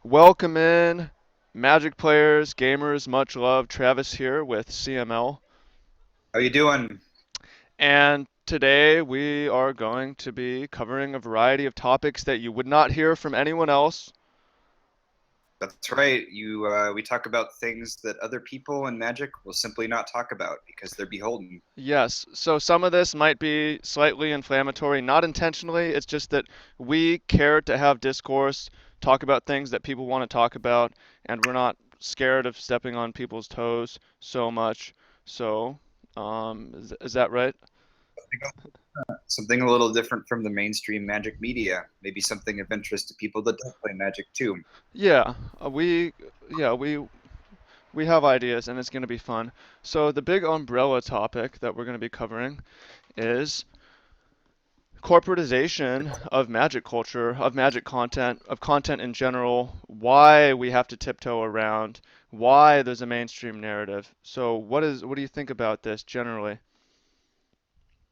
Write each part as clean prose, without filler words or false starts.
Welcome in, Magic players, gamers, much love. Travis here with CML. How you doing? And today we are going to be covering a variety of topics that you would not hear from anyone else. That's right. We talk about things that other people in Magic will simply not talk about because they're beholden. Yes, so some of this might be slightly inflammatory, not intentionally. It's just that we care to have discourse, talk about things that people want to talk about, and we're not scared of stepping on people's toes so much. So, is that right? Something a little different from the mainstream Magic media. Maybe something of interest to people that don't play Magic too. Yeah, yeah, we have ideas and it's going to be fun. So the big umbrella topic that we're going to be covering is corporatization of Magic culture, of Magic content, of content in general, why we have to tiptoe around, why there's a mainstream narrative. So what do you think about this generally?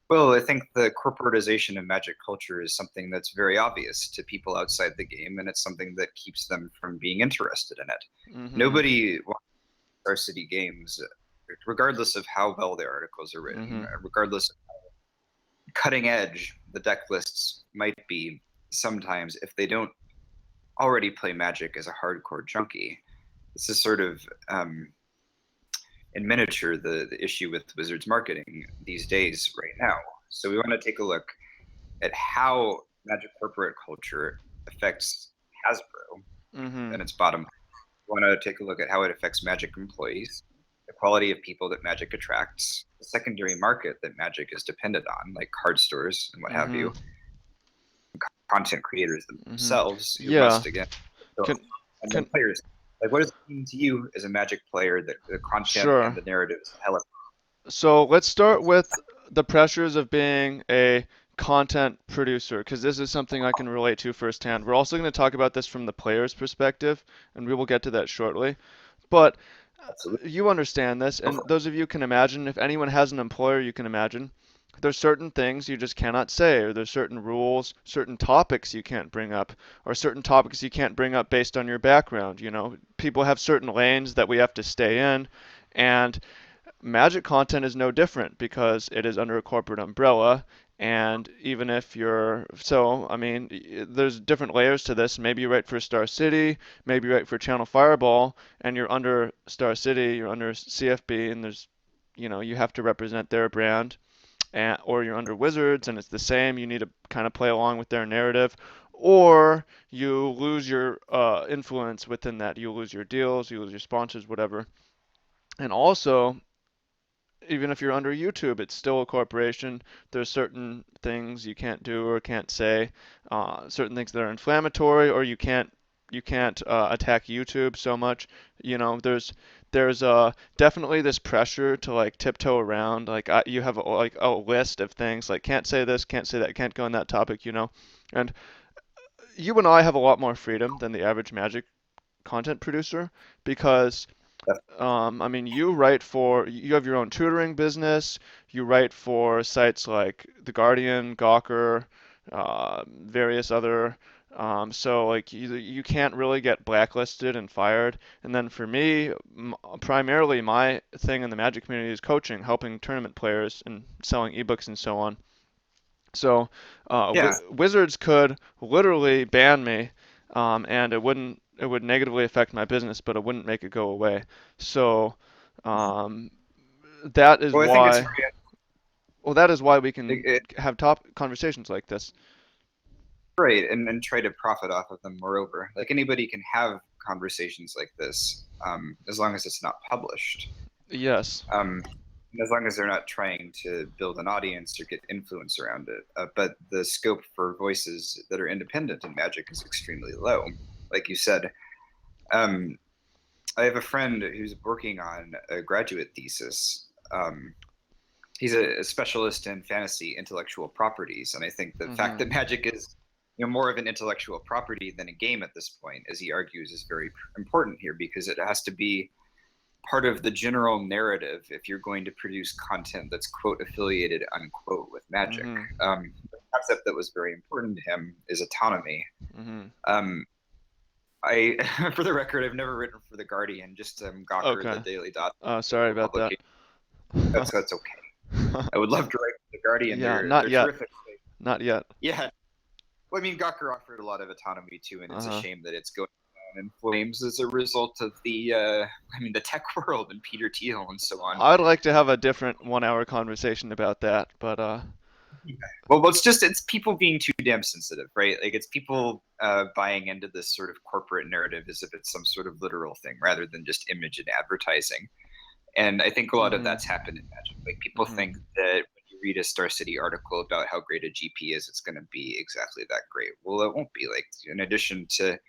Well, I think the corporatization of Magic culture is something that's very obvious to people outside the game, and it's something that keeps them from being interested in it. Mhm. Nobody wants Star City games, regardless of how well their articles are written, Mhm. regardless cutting edge the deck lists might be sometimes if they don't already play Magic as a hardcore junkie. This is sort of in miniature the issue with Wizards marketing these days right now. So we want to take a look at how Magic corporate culture affects Hasbro Mhm. and its bottom line. We want to take a look at how it affects Magic employees, the quality of people that Magic attracts, the secondary market that Magic is dependent on, like card stores and what have Mhm. you, content creators Mhm. themselves who Yeah. must again show up, Can and then can players. Like, what does it mean to you as a Magic player that the content and sure. the narratives tell us? So let's start with the pressures of being a content producer, because this is something I can relate to firsthand. We're also going to talk about this from the player's perspective, and we will get to that shortly. But Absolutely. you understand this, and those of you can imagine, if anyone has an employer, you can imagine. There's certain things you just cannot say, or there's certain rules, certain topics you can't bring up, or certain topics you can't bring up based on your background. You know, people have certain lanes that we have to stay in, and Magic content is no different because it is under a corporate umbrella. And even if you're, so, I mean, there's different layers to this. Maybe you write for Star City, maybe you write for Channel Fireball, and you're under Star City, you're under CFB, and there's, you have to represent their brand. Or you're under Wizards, and it's the same. You need to kind of play along with their narrative. Or you lose your influence within that. You lose your deals, you lose your sponsors, whatever. And also, even if you're under YouTube, it's still a corporation. There's certain things you can't do or can't say, certain things that are inflammatory, or you can't attack YouTube so much. There's definitely this pressure to like tiptoe around. Like you have like a list of things like can't say this, can't say that, can't go on that topic. And you and I have a lot more freedom than the average Magic content producer because I mean, you have your own tutoring business. You write for sites like The Guardian, Gawker, various other. So like you can't really get blacklisted and fired. And then for me, primarily my thing in the Magic community is coaching, helping tournament players and selling ebooks and so on. So Yeah. Wizards could literally ban me, and it would negatively affect my business, but it wouldn't make it go away. So um, that is Well, I think it's why very that is why we can it, have top conversations like this. great and try to profit off of them. Moreover, like anybody can have conversations like this, as long as it's not published. Yes. Um, and as long as they're not trying to build an audience or get influence around it. But the scope for voices that are independent in Magic is extremely low. Like you said, um, I have a friend who's working on a graduate thesis. He's a specialist in fantasy intellectual properties, and I think the fact Mhm. that Magic is more of an intellectual property than a game at this point, as he argues, is very important here because it has to be part of the general narrative if you're going to produce content that's quote affiliated unquote with Magic. Mhm. The concept that was very important to him is autonomy. Mhm. Um, I, for the record, I've never written for the Guardian, just Gawker, the Okay. Daily Dot Sorry political about that. publication. That's okay. I would love to write for the Guardian. Yeah, They're not they're yet. terrific. Not yet. Yeah. Well, I mean, Gawker offered a lot of autonomy too, and it's a Uh-huh. shame that it's going down in flames as a result of the, the tech world and Peter Thiel and so on. I'd like to have a different 1 hour conversation about that, but Yeah. Well, it's people being too damn sensitive, right? Like it's people buying into this sort of corporate narrative as if it's some sort of literal thing rather than just image and advertising. And I think a lot of mhm. that's happened in Magic. Like people think Mhm. that when you read a Star City article about how great a GP is, it's going to be exactly that great. Well, it won't be. Like in addition to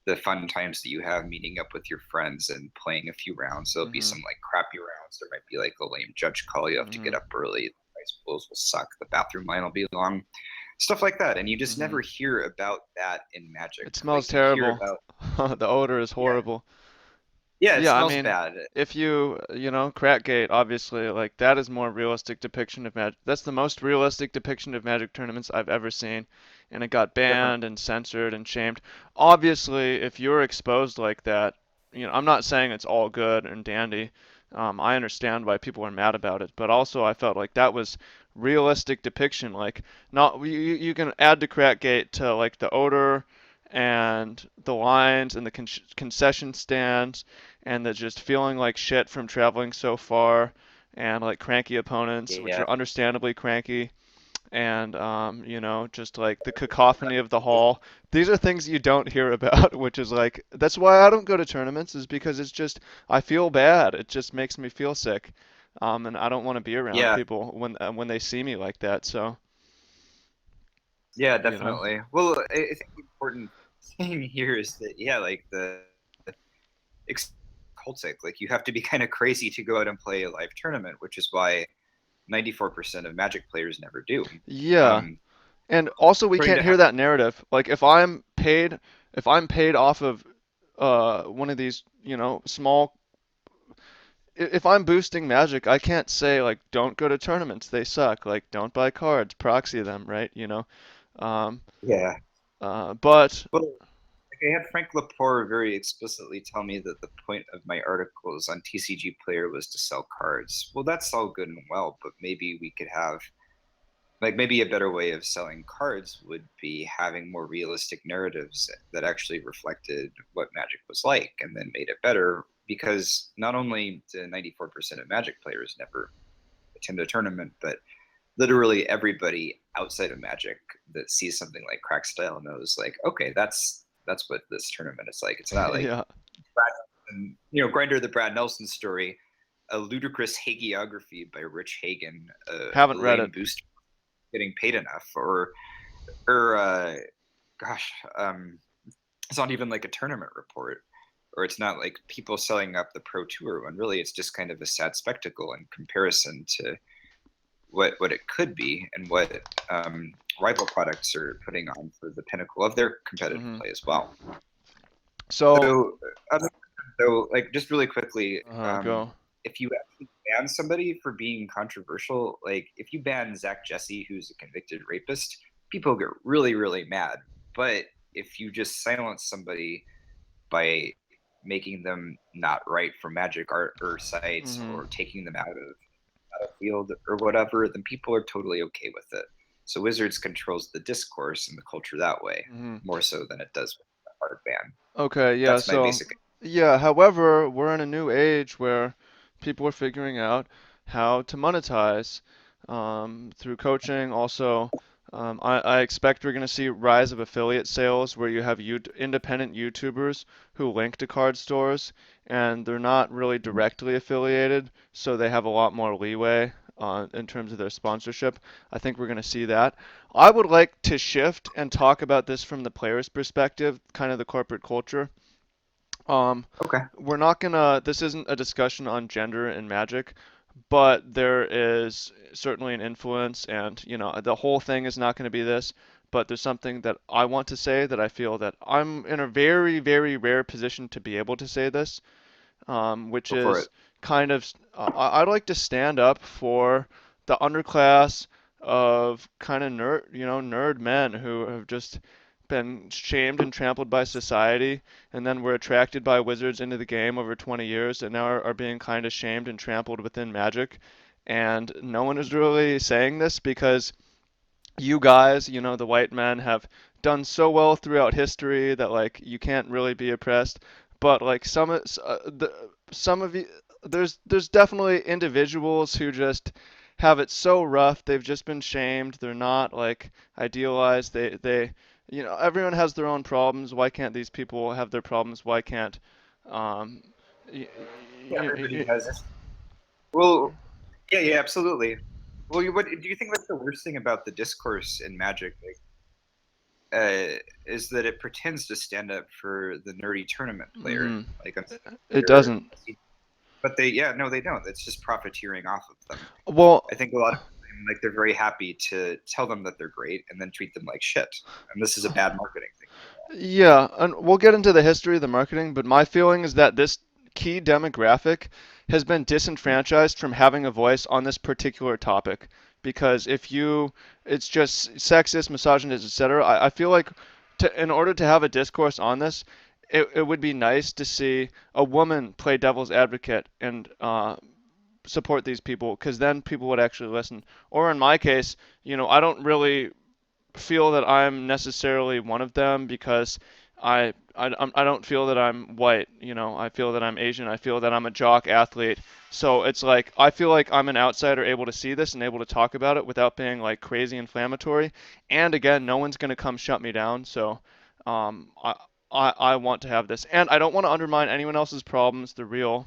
the fun times that you have meeting up with your friends and playing a few rounds, there'll be Mhm. some like crappy rounds. There might be like a lame judge call. You have to get Mhm. up early. The ice pools will suck. The bathroom line will be long. Stuff like that. And you just never Mhm. hear about that in Magic. It Like smells you hear terrible. about, The odor is yeah, horrible. yeah, it Yeah, I smells mean, bad. if Crackgate, obviously, like that is more realistic depiction of Magic. That's the most realistic depiction of Magic tournaments I've ever seen, and it got Definitely. banned and censored and shamed. Obviously, if you're exposed like that, I'm not saying it's all good and dandy. I understand why people are mad about it, but also I felt like that was realistic depiction. Like, not you can add to Crackgate to like the odor and the lines and the concession stands and the just feeling like shit from traveling so far and like cranky opponents, which Yeah. are understandably cranky, and just like the cacophony of the hall. These are things you don't hear about, which is like that's why I don't go to tournaments, is because it's just I feel bad. It just makes me feel sick, and I don't want to be around Yeah. people when they see me like that. So Yeah, you know, definitely. Well, I think the important thing here is that yeah, like the cultic, like you have to be kind of crazy to go out and play a live tournament, which is why 94% of Magic players never do. yeah. Um, And also, we According can't to hear that narrative. Like, if I'm paid off of one of these, small. If I'm boosting Magic, I can't say like, don't go to tournaments, they suck. Like, don't buy cards, proxy them, right? Um, yeah, but well, like I had Frank Lepore very explicitly tell me that the point of my articles on TCG Player was to sell cards. Well, that's all good and well, but maybe we could have like maybe a better way of selling cards would be having more realistic narratives that actually reflected what Magic was like and then made it better because not only do 94% of Magic players never attend a tournament, but literally everybody outside of Magic that sees something like Crack Style knows like, okay, that's what this tournament is like. It's not like yeah, Brad Nelson, Grinder the Brad Nelson story, a ludicrous hagiography by Rich Hagen, a haven't read lame it. booster getting paid enough, or gosh, it's not even like a tournament report, or it's not like people selling up the Pro Tour when really it's just kind of a sad spectacle in comparison to what it could be and what rival products are putting on for the pinnacle of their competitive Hmm. play as well. So, So, so like just really quickly, go. if you actually ban somebody for being controversial, like if you ban Zach Jesse, who's a convicted rapist, people get really, really mad. But if you just silence somebody by making them not write for Magic art or sites Hmm. or taking them out of field or whatever, then people are totally okay with it. So Wizards controls the discourse and the culture that way Hmm. more so than it does with a hard ban. Okay, yeah, That's my so basic. yeah, however, we're in a new age where people are figuring out how to monetize through coaching. Also, I expect we're going to see rise of affiliate sales where you have independent YouTubers who link to card stores and they're not really directly affiliated, so they have a lot more leeway in terms of their sponsorship. I think we're going to see that. I would like to shift and talk about this from the player's perspective, kind of the corporate culture. Um, Okay. we're not gonna, this isn't a discussion on gender and Magic, but there is certainly an influence, and the whole thing is not going to be this, but there's something that I want to say that I feel that I'm in a very, very rare position to be able to say this, which Go for is it. kind of I'd like to stand up for the underclass of kind of nerd men who have just been shamed and trampled by society, and then were attracted by wizards into the game over 20 years, and now are being kind of shamed and trampled within Magic. And no one is really saying this because you guys, the white men, have done so well throughout history that like you can't really be oppressed. But like some of you, there's definitely individuals who just have it so rough. They've just been shamed. They're not like idealized. Everyone has their own problems. Why can't these people have their problems? Why can't um, y- Yeah, y- y- everybody y- has this. Well, yeah, yeah, absolutely. Well, what do you think? Like the worst thing about the discourse in Magic, like, is that it pretends to stand up for the nerdy tournament player, mhm. like on It their, doesn't. but yeah, no, they don't. It's just profiteering off of them. I Well, think a lot of time, like they're very happy to tell them that they're great and then treat them like shit. And this is a bad marketing thing. yeah, and we'll get into the history of the marketing, but my feeling is that this key demographic has been disenfranchised from having a voice on this particular topic. Because it's just sexist, misogynist, etc. I feel like in order to have a discourse on this, it would be nice to see a woman play devil's advocate and support these people, because then people would actually listen. Or in my case, I don't really feel that I'm necessarily one of them because I don't feel that I'm white. I feel that I'm Asian. I feel that I'm a jock athlete. So it's like I feel like I'm an outsider able to see this and able to talk about it without being like crazy inflammatory. And again, no one's gonna come shut me down. So um, I, I want to have this, and I don't want to undermine anyone else's problems. They're real.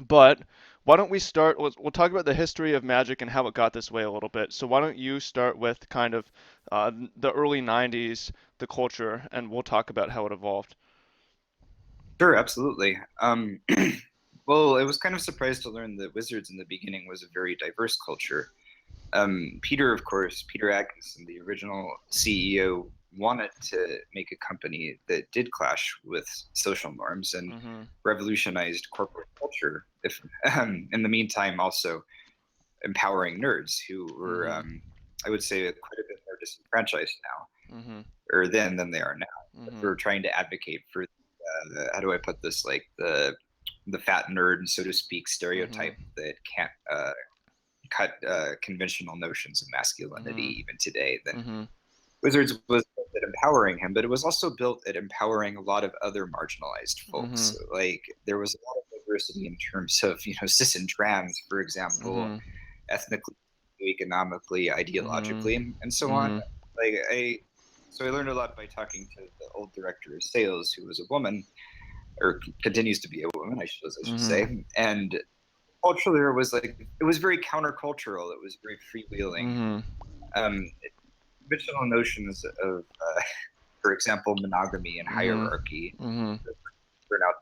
But why don't we start? We'll talk about the history of Magic and how it got this way a little bit. So why don't you start with kind of the early 90s, the culture, and we'll talk about how it evolved. Sure, absolutely. Well, I was kind of surprised to learn that Wizards in the beginning was a very diverse culture. Peter, of course, Peter Atkinson, the original CEO, wanted to make a company that did clash with social norms and Mhm. revolutionized corporate culture. If in the meantime, also empowering nerds who were, Mhm. I would say, quite a bit more disenfranchised now, Mhm. or then than they are now. Mhm. We're trying to advocate for, how do I put this, like the fat nerd, so to speak, Mhm. stereotype that can't cut conventional notions of Mhm. masculinity even today. Then Mhm. Wizards was built at empowering him, but it was also built at empowering a lot of other marginalized folks. Mhm. Like there was a lot of diversity in terms of cis and trans, for example, Mhm. ethnically, economically, Mhm. ideologically, and so on. Mhm. Like so I learned a lot by talking to the old director of sales, who was a woman, or continues to be a woman, I should Mhm. say, and culturally it was very countercultural. It was very freewheeling. Mhm. Um, Conventional notions of, for example, monogamy and Mhm. hierarchy Mhm. burn out,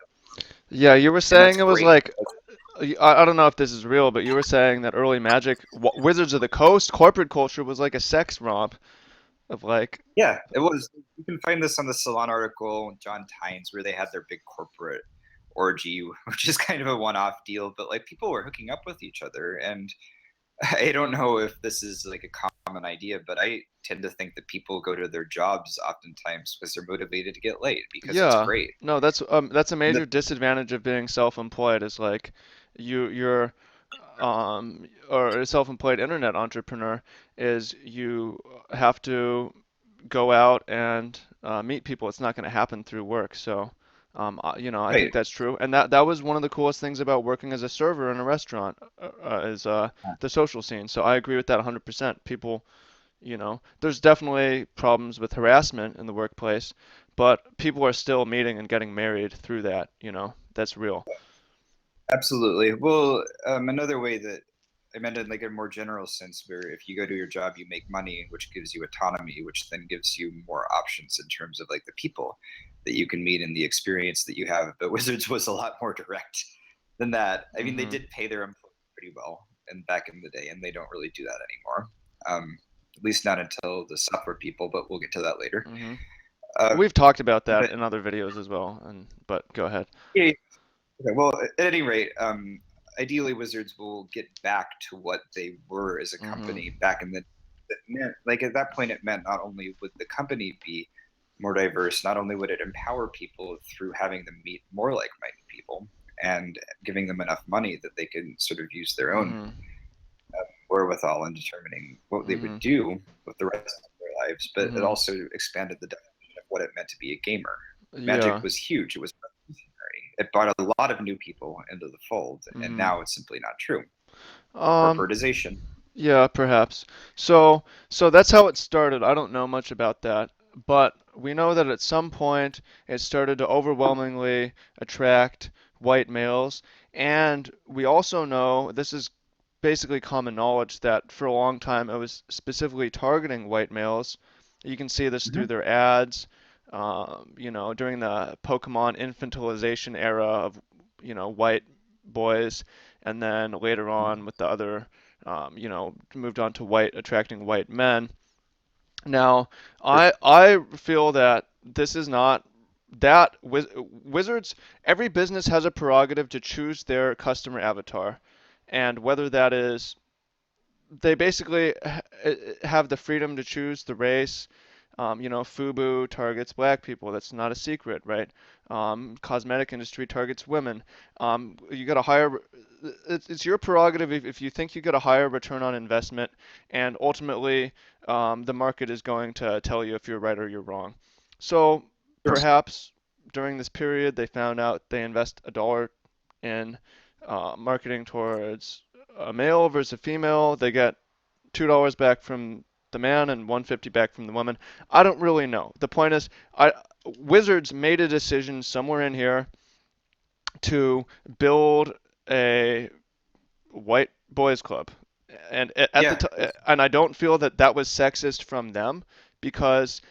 Yeah, you were and that's saying it was great. like I don't know if this is real, but you were saying that early Magic, Wizards of the Coast, corporate culture was like a sex romp of like, Yeah, it was. You can find this on the Salon article, John Tynes, where they had their big corporate orgy, which is kind of a one-off deal, but like people were hooking up with each other, and I don't know if this is like a common idea, but I tend to think that people go to their jobs oftentimes because they're motivated to get laid because it's yeah, great. no, that's a And major disadvantage of being self-employed is like you're or a self-employed internet entrepreneur is you have to go out and meet people. It's not going to happen through work. So, I think right. that's true. And that was one of the coolest things about working as a server in a restaurant is the social scene. So I agree with that 100%. People, there's definitely problems with harassment in the workplace, but people are still meeting and getting married through that. That's real. Absolutely. Well, another way that I meant in like a more general sense, where if you go to your job, you make money, which gives you autonomy, which then gives you more options in terms of like the people that you can meet and the experience that you have. But Wizards was a lot more direct than that. I mean, they Hmm. did pay their employees pretty well, and back in the day, and they don't really do that anymore. At least not until the software people, but we'll get to that later. Hmm. Uh, We've talked about that but in other videos as well, but go ahead. yeah, okay, well, at any rate, ideally, Wizards will get back to what they were as a Hmm. company back in the. That meant, like at that point, it meant not only would the company be more diverse, not only would it empower people through having them meet more like-minded people and giving them enough money that they can sort of use their own Mhm. wherewithal in determining what they would Mhm. do with the rest of their lives, but it Mhm. also expanded the definition of what it meant to be a gamer. Magic Yeah. was huge. It was revolutionary. It brought a lot of new people into the fold, and Mhm. now it's simply not true. Um. Corporatization. Yeah, perhaps. So that's how it started. I don't know much about that, but we know that at some point it started to overwhelmingly attract white males, and we also know this is basically common knowledge that for a long time it was specifically targeting white males. You can see this through Mm-hmm. their ads, during the Pokemon infantilization era of, white boys, and then later on with the other moved on to white, attracting white men. Now, I feel that this is not that Wizards. Every business has a prerogative to choose their customer avatar, and whether that is they basically have the freedom to choose the race. Fubu targets black people. That's not a secret, right? Cosmetic industry targets women. You got a higher. It's your prerogative if you think you get a higher return on investment, and ultimately the market is going to tell you if you're right or you're wrong. So Sure. perhaps during this period they found out they invest $1 in marketing towards a male versus a female, they get $2 back from the man and 150 back from the woman. I don't really know. The point is, Wizards made a decision somewhere in here to build a white boys club, and at the Yeah. and I don't feel that that was sexist from them because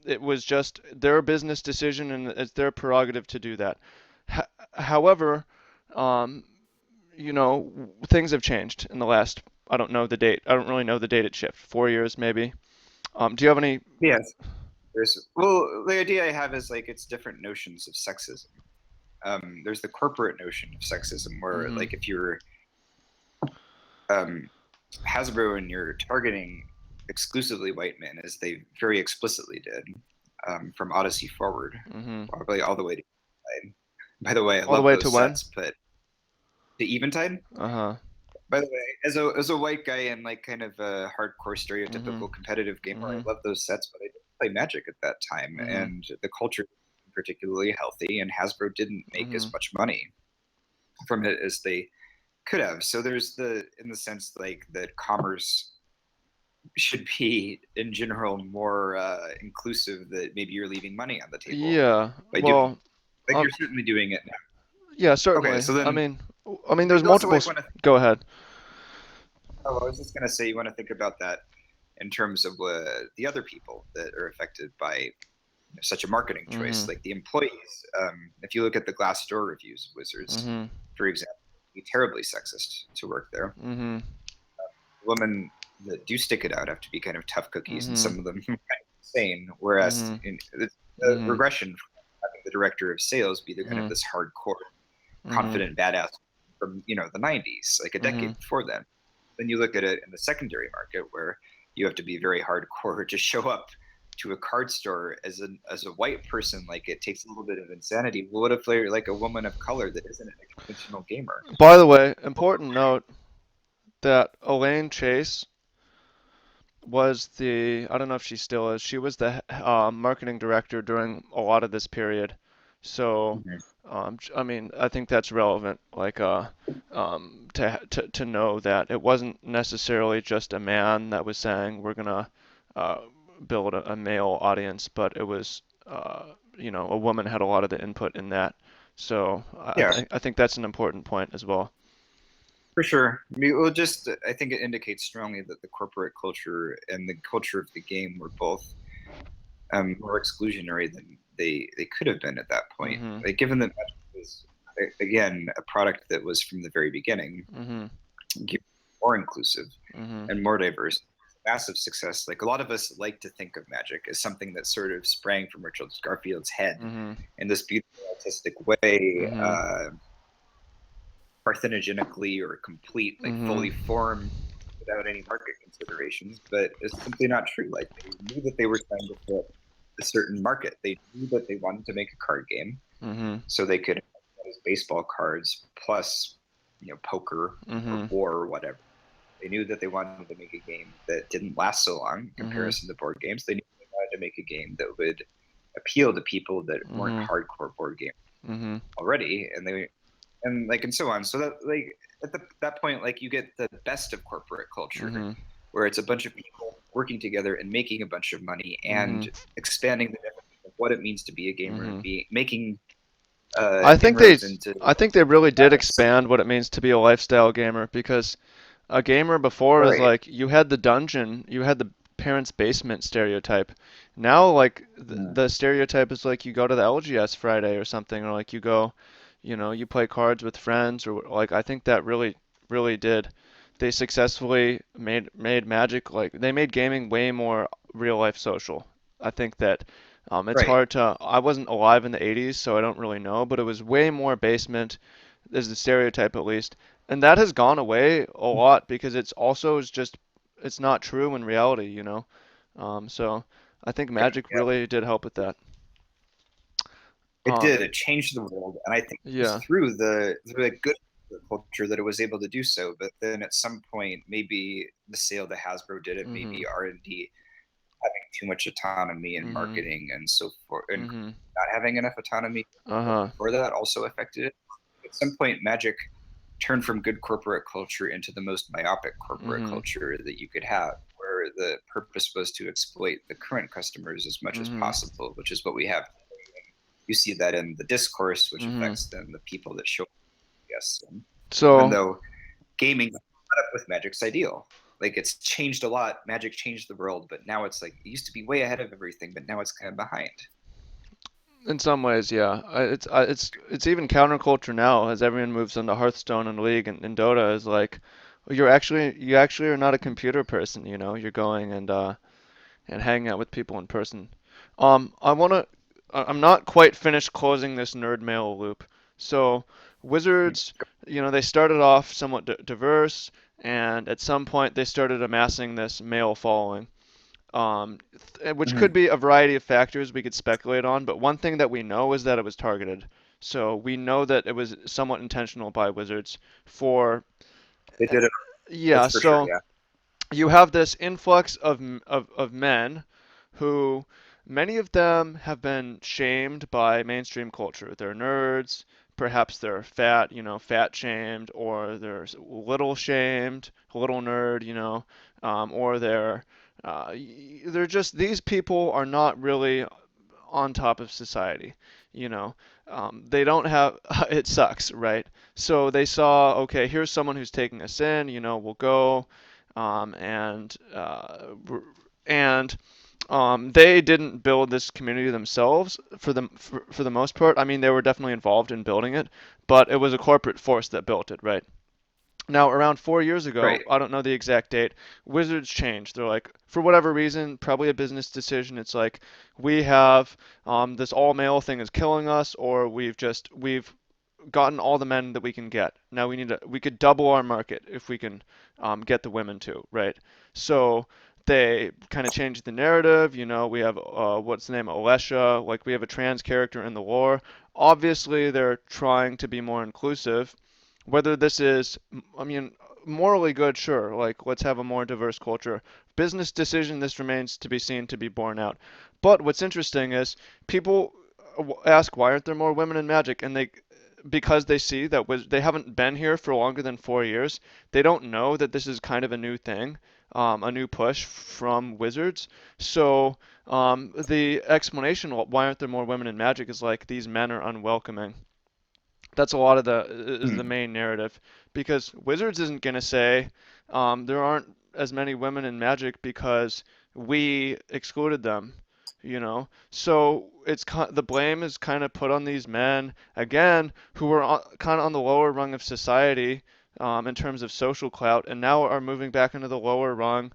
it was just their business decision and it's their prerogative to do that. However, um, things have changed in the last. I don't know the date. I don't really know the date it shifted. 4 years maybe. Do you have any? Yes. Well, the idea I have is like it's different notions of sexism. There's the corporate notion of sexism, where Mhm. like if you're um, Hasbro and you're targeting exclusively white men, as they very explicitly did from Odyssey forward, Mhm. probably all the way to Eventide. By the way, I All the love way to those when? sets, but the Eventide. Uh huh. By the way, as a white guy and like kind of a hardcore Mhm. stereotypical competitive gamer, I Mhm. love those sets, but I didn't play Magic at that time, Mhm. and the culture wasn't particularly healthy, and Hasbro didn't make as Mhm. much money from it as they could have. So there's in the sense like that commerce should be in general more inclusive. That maybe you're leaving money on the table Yeah. by doing, Well. like Um. you're certainly doing it now. Yeah. Okay, Certainly. so then There's you also multiple. like want to. Go ahead. Oh, I was just gonna say you want to think about that in terms of the other people that are affected by such a marketing choice, Mhm. like the employees. If you look at the Glassdoor reviews of Wizards, Mhm. for example, it'd be terribly sexist to work there. Mhm. Women that do stick it out have to be kind of tough cookies, and Mhm. some of them kind of insane. Whereas Mhm. it's a Mhm. regression from having the director of sales be the kind of Mhm. this hardcore, Mhm. confident badass from the 90s, like a decade Mhm. before then. Then you look at it in the secondary market where you have to be very hardcore to show up to a card store as a white person. Like it takes a little bit of insanity. Well, what if they're like a woman of color that isn't a conventional gamer? By the way, important note that Elaine Chase was I don't know if she still is, she was the marketing director during a lot of this period. So, Mhm. I mean, I think that's relevant, like, to know that it wasn't necessarily just a man that was saying we're gonna uh, build a male audience, but it was, a woman had a lot of the input in that. So Yeah, I think that's an important point as well. for sure. I mean, well, just I think it indicates strongly that the corporate culture and the culture of the game were both more exclusionary than they could have been at that point. Mhm. Like, given that Magic was again a product that was from the very beginning Mhm. more inclusive Mhm. and more diverse, massive success. Like a lot of us like to think of Magic as something that sort of sprang from Richard Garfield's head Mhm. in this beautiful artistic way, Mhm. parthenogenically or complete, like Mhm. fully formed without any market considerations. But it's simply not true. Like they knew that they were trying to fit a certain market. They knew that they wanted to make a card game, Mhm. so they could use baseball cards plus, poker or Mhm. war or whatever. They knew that they wanted to make a game that didn't last so long in Mhm. comparison to board games. They knew they wanted to make a game that would appeal to people that weren't Mhm. hardcore board gamers Mhm. already, and so on. So that at that point, you get the best of corporate culture, Mhm. where it's a bunch of people working together and making a bunch of money and Mhm. expanding the definition of what it means to be a gamer and Mhm. be making I think they inroads into I think they really did status. expand what it means to be a lifestyle gamer because a gamer before is Right. like you had the dungeon, you had the parents' basement stereotype. Now like Mm. the stereotype is like you go to the LGS Friday or something, or like you go, you play cards with friends, or like I think that really did. They successfully made Magic, like they made gaming way more real life social. I think that it's Right. hard to. I wasn't alive in the 80s, so I don't really know, but it was way more basement, as the stereotype at least, and that has gone away a lot because is just it's not true in reality. So I think Right. Magic Yeah. really did help with that. It Um, did. It changed the world, and I think it was yeah. through the good culture that it was able to do so. But then at some point, maybe the sale to Hasbro did it. Mhm. Maybe R&D having too much autonomy in Mhm. marketing and so forth, and Mhm. not having enough autonomy Uh-huh. for that also affected it. At some point, Magic turned from good corporate culture into the most myopic corporate Mhm. culture that you could have, where the purpose was to exploit the current customers as much as Mhm. possible, which is what we have. You see that in the discourse, which Mhm. affects then the people that show up. Yes, and even So though gaming caught up with Magic's ideal, it's changed a lot. Magic changed the world, but now it's like it used to be way ahead of everything, but now it's kind of behind. in some ways, yeah, it's even counterculture now as everyone moves into Hearthstone and League and Dota is like you actually are not a computer person, you're going and hanging out with people in person. I'm not quite finished closing this nerd mail loop. So Wizards, they started off somewhat diverse, and at some point they started amassing this male following, which Mm-hmm. could be a variety of factors we could speculate on. But one thing that we know is that it was targeted. So we know that it was somewhat intentional by Wizards for, They did it. yeah. That's for sure. So Yeah. you have this influx of men who many of them have been shamed by mainstream culture. They're nerds, perhaps they're fat, fat shamed, or they're little shamed, little nerd, or they're just these people are not really on top of society, you know. They don't have it sucks, right? So they saw, okay, here's someone who's taking us in, we'll go, and and they didn't build this community themselves for the most part. I mean, they were definitely involved in building it, but it was a corporate force that built it, right? Now, around 4 years ago, Right. I don't know the exact date, Wizards changed. They're like, for whatever reason, probably a business decision, it's like, we have this all male thing is killing us, or we've gotten all the men that we can get. Now we could double our market if we can get the women too, right? So they kind of changed the narrative. We have what's the name, Alesha, like we have a trans character in the lore. Obviously, they're trying to be more inclusive. Whether this is, I mean, morally good, sure. Like, let's have a more diverse culture. Business decision, this remains to be seen, to be borne out. But what's interesting is people ask, why aren't there more women in Magic? And because they see that they haven't been here for longer than 4 years, they don't know that this is kind of a new thing, a new push from Wizards. So the explanation why aren't there more women in Magic is like these men are unwelcoming. That's a lot of the Hmm. main narrative because Wizards isn't gonna say there aren't as many women in Magic because we excluded them, So the blame is kind of put on these men again who are kind of on the lower rung of society in terms of social clout, and now are moving back into the lower rung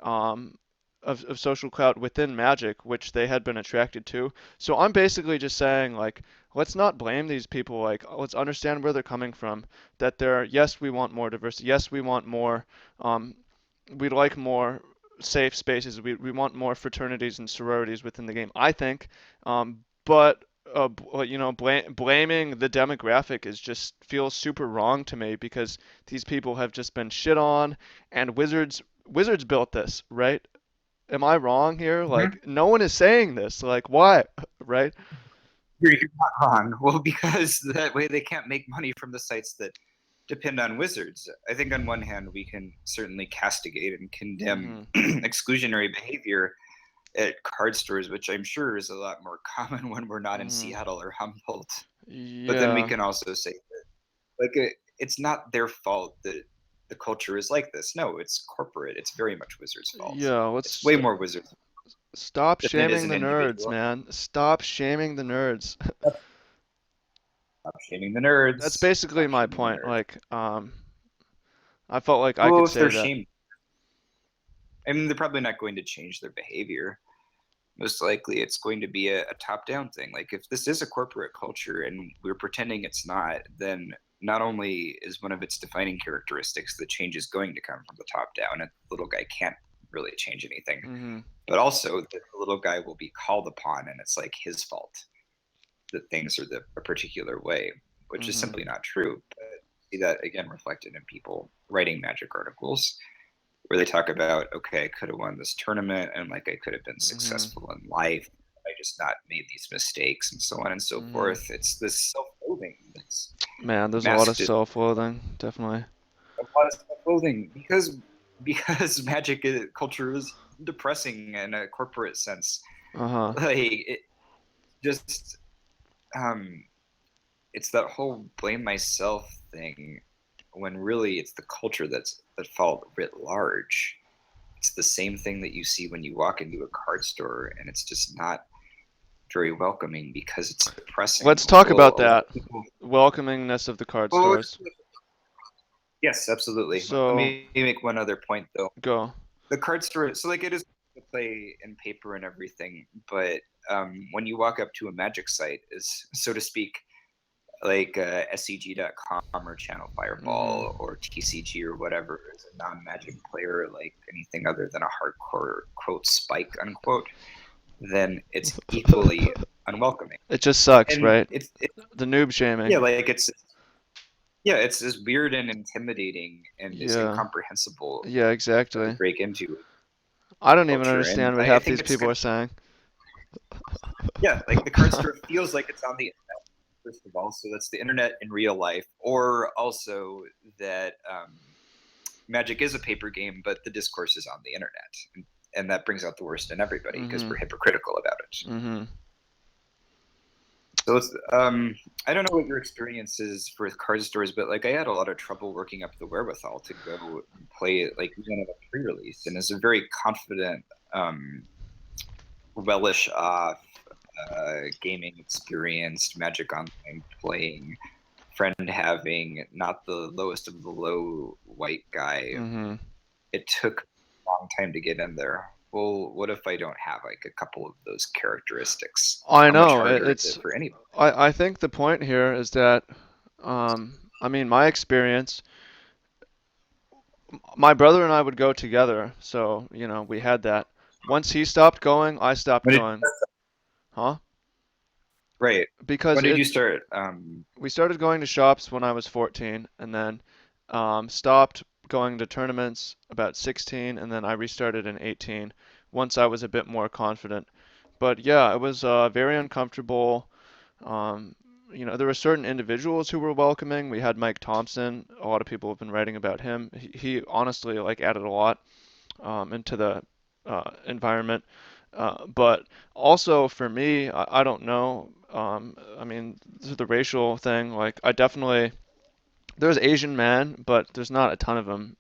um, of social clout within Magic, which they had been attracted to. So I'm basically just saying like let's not blame these people. Like, let's understand where they're coming from. That yes, we want more diversity. Yes, we want more. Um, we'd like more safe spaces. We want more fraternities and sororities within the game, I think. But blaming the demographic is just feels super wrong to me because these people have just been shit on, and Wizards built this, right? Am I wrong here? Mhm. Like, no one is saying this. Like, why? Right? You're not wrong. Well, because that way they can't make money from the sites that depend on Wizards. I think on one hand we can certainly castigate and condemn Hmm. exclusionary behavior at card stores, which I'm sure is a lot more common when we're not in Hmm. Seattle or Humboldt. But then we Yeah. can also say that, like, it's not their fault that the culture is like this. No, it's corporate. It's very much Wizards' fault. Yeah. It's Let's way more Wizards stop than it is shaming an the nerds, individual. man. Stop shaming the nerds. Stop shaming the That's nerds. basically Stop my shaming the point. nerds. Like, I felt like I Well, could if they're say that. shamed, I mean, they're probably not going to change their behavior. Most likely it's going to be a top-down thing. Like if this is a corporate culture and we're pretending it's not, then not only is one of its defining characteristics the change is going to come from the top down and the little guy can't really change anything, Hmm. but also the little guy will be called upon and it's like his fault that things are a particular way, which is Hmm. simply not true. But see that again reflected in people writing magic articles where they talk about, okay, I could have won this tournament and like I could have been Hmm. successful in life. I just not made these mistakes and so on and so Hmm. forth. It's this self-loathing that's Man, there's a lot of masked as self-loathing, definitely. a lot of self-loathing because magic culture is depressing in a corporate sense. Uh-huh. Like it just um it's that whole blame myself thing when really it's the culture that's at fault writ large. It's the same thing that you see when you walk into a card store and it's just not very welcoming because it's depressing. Let's talk Well, about a lot that of people. welcomingness of the card Well, stores. yes, absolutely. Let So, me make one other point though. go. The card store, so like it is to play in paper and everything, but when you walk up to a magic site, is so to speak, like SCG.com or Channel Hmm. Fireball or TCG or whatever, is a non-magic player like anything other than a hardcore quote spike unquote, then it's equally unwelcoming. It just sucks, And right? it's The noob yeah, shaming. like it's yeah, it's this weird and intimidating and is Yeah. incomprehensible Yeah, to exactly. break into I don't even culture. And understand what I half think these it's people are saying. yeah, like the card store feels like it's on the internet, first of all. So that's the internet in real life, or also that Magic is a paper game, but the discourse is on the internet. And that brings out the worst in everybody because Hmm. we're hypocritical about it. Hmm. So it's I don't know what your experience is with card stores, but like I had a lot of trouble working up the wherewithal to go play it like even at a pre-release, and it's a very confident, relish off gaming experience, Magic Online playing, friend having, not the lowest of the low white guy. Hmm. It took a long time to get in there. Well, what if I don't have like a couple of those characteristics? I How much know. harder is It's. it for anybody? I think the point here is that, I mean, my experience. My brother and I would go together, so we had that. Once he stopped going, I stopped When did going. Huh? right? Because When did it you start? we started going to shops when I was 14, and then stopped going to tournaments about 16, and then I restarted in 18 once I was a bit more confident. But yeah, it was very uncomfortable. Um, there were certain individuals who were welcoming. We had Mike Thompson. A lot of people have been writing about him. He honestly like added a lot into the environment. But also for me, I don't know. I mean, the racial thing, like I definitely there's Asian men, but there's not a ton of them.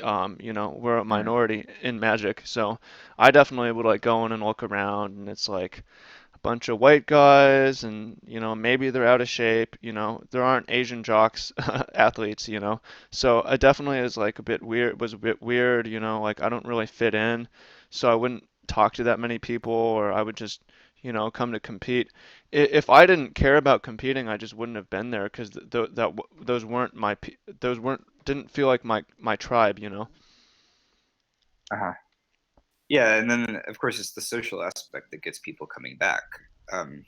We're a hmm, minority in Magic, so I definitely would like go in and look around, and it's like a bunch of white guys, and maybe they're out of shape. There aren't Asian jocks athletes. So it definitely is like a bit weird. Was a bit weird. Like I don't really fit in, so I wouldn't talk to that many people, or I would just come to compete. If I didn't care about competing, I just wouldn't have been there because those weren't those weren't didn't feel like my tribe. uh-huh. Yeah, and then of course it's the social aspect that gets people coming back. Um,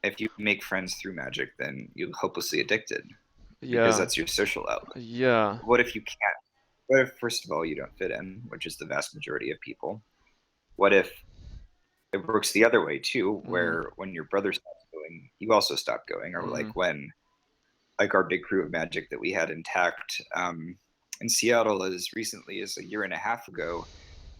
if you make friends through Magic, then you're hopelessly addicted because Yeah, that's your social outlet. yeah. What if you can't? What if, first of all, you don't fit in, which is the vast majority of people? What if it works the other way too, Mhm, where when your brother stops going, you also stop going, or mhm, like when like our big crew of Magic that we had intact in Seattle as recently as a year and a half ago,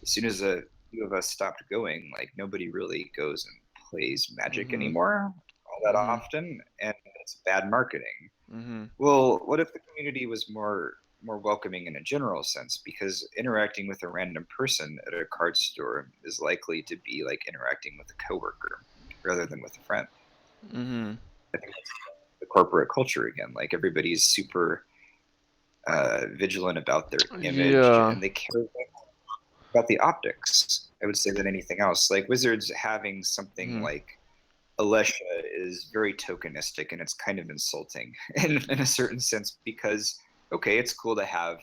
as soon as a few of us stopped going, like nobody really goes and plays Magic mhm, anymore all that mhm, often, and it's bad marketing. mhm. Well, what if the community was more welcoming in a general sense? Because interacting with a random person at a card store is likely to be like interacting with a coworker rather than with a friend. Mhm. I think that's the corporate culture again. Like everybody's super vigilant about their image, Yeah. and they care about the optics. I would say than anything else. Like Wizards having something Mhm. like Alessia is very tokenistic, and it's kind of insulting in a certain sense because okay, it's cool to have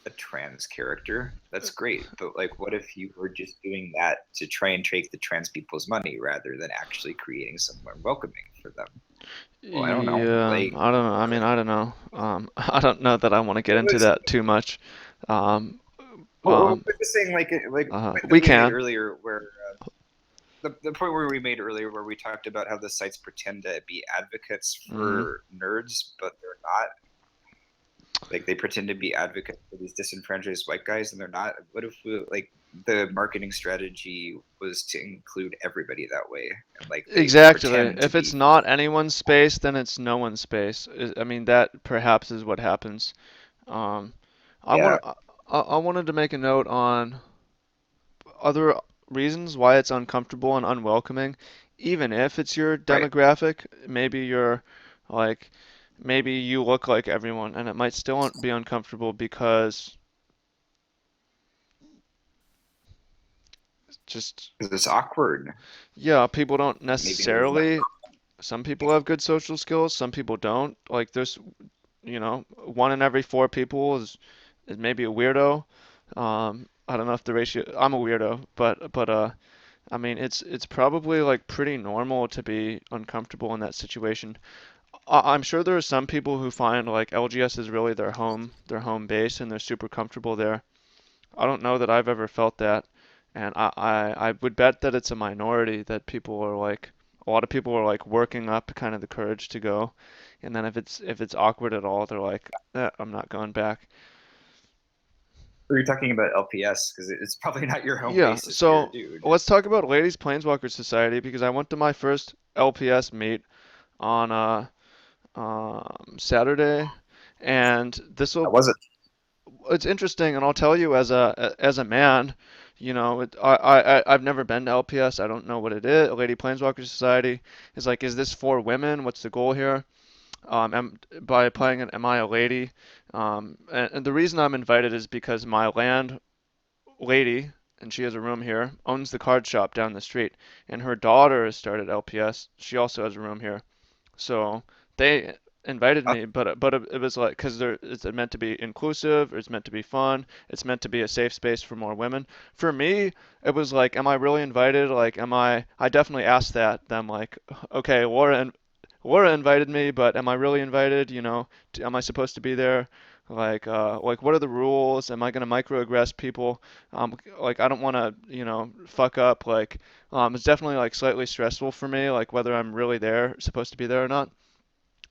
a trans character. That's great, but like, what if you were just doing that to try and take the trans people's money rather than actually creating somewhere welcoming for them? Well, I don't know. Yeah, Like, I don't know. I mean, I don't know. I don't know that I want to get what into was that too much. Um, what um, was the saying? Like the point that we we made can. earlier, where the point where we made earlier, where we talked about how the sites pretend to be advocates Mhm. for nerds, but they're not. Like they pretend to be advocates for these disenfranchised white guys, and they're not. What if like the marketing strategy was to include everybody that way, and like they Exactly. pretend to If it's be? not anyone's space, then it's no one's space. I mean, that perhaps is what happens. Um, I Yeah, want I wanted to make a note on other reasons why it's uncomfortable and unwelcoming, even if it's your right. demographic. Maybe you're like, maybe you look like everyone, and it might still be uncomfortable because just, Because it's awkward. yeah, people don't Maybe there's not. necessarily. Some people have good social skills, some people don't. Like, there's, one in every four people is maybe a weirdo. I don't know if the ratio. I'm a weirdo, but I mean, it's probably like pretty normal to be uncomfortable in that situation. I'm sure there are some people who find like LGS is really their home base, and they're super comfortable there. I don't know that I've ever felt that, and I would bet that it's a minority that people are like, a lot of people are like working up kind of the courage to go, and then if it's awkward at all, they're like, I'm not going back. Or you're talking about LPS because it's probably not your home Yeah, base if you're a so dude. let's talk about Ladies Planeswalker Society because I went to my first LPS meet on Saturday, and this That will wasn't. it's interesting, and I'll tell you as a man, I've never been to LPS. I don't know what it is. Lady Planeswalker Society is like, is this for women? What's the goal here? By playing it, am I a lady? And the reason I'm invited is because my land lady, and she has a room here, owns the card shop down the street, and her daughter has started LPS. She also has a room here. So they invited Uh, me, but it was like because it's meant to be inclusive, it's meant to be fun, it's meant to be a safe space for more women. For me, it was like, am I really invited? Like, am I? I definitely asked that them like, okay, Laura invited me, but am I really invited? Am I supposed to be there? Like, what are the rules? Am I gonna microaggress people? Like, I don't want to, fuck up. Like, it's definitely like slightly stressful for me, like whether I'm really there, supposed to be there or not.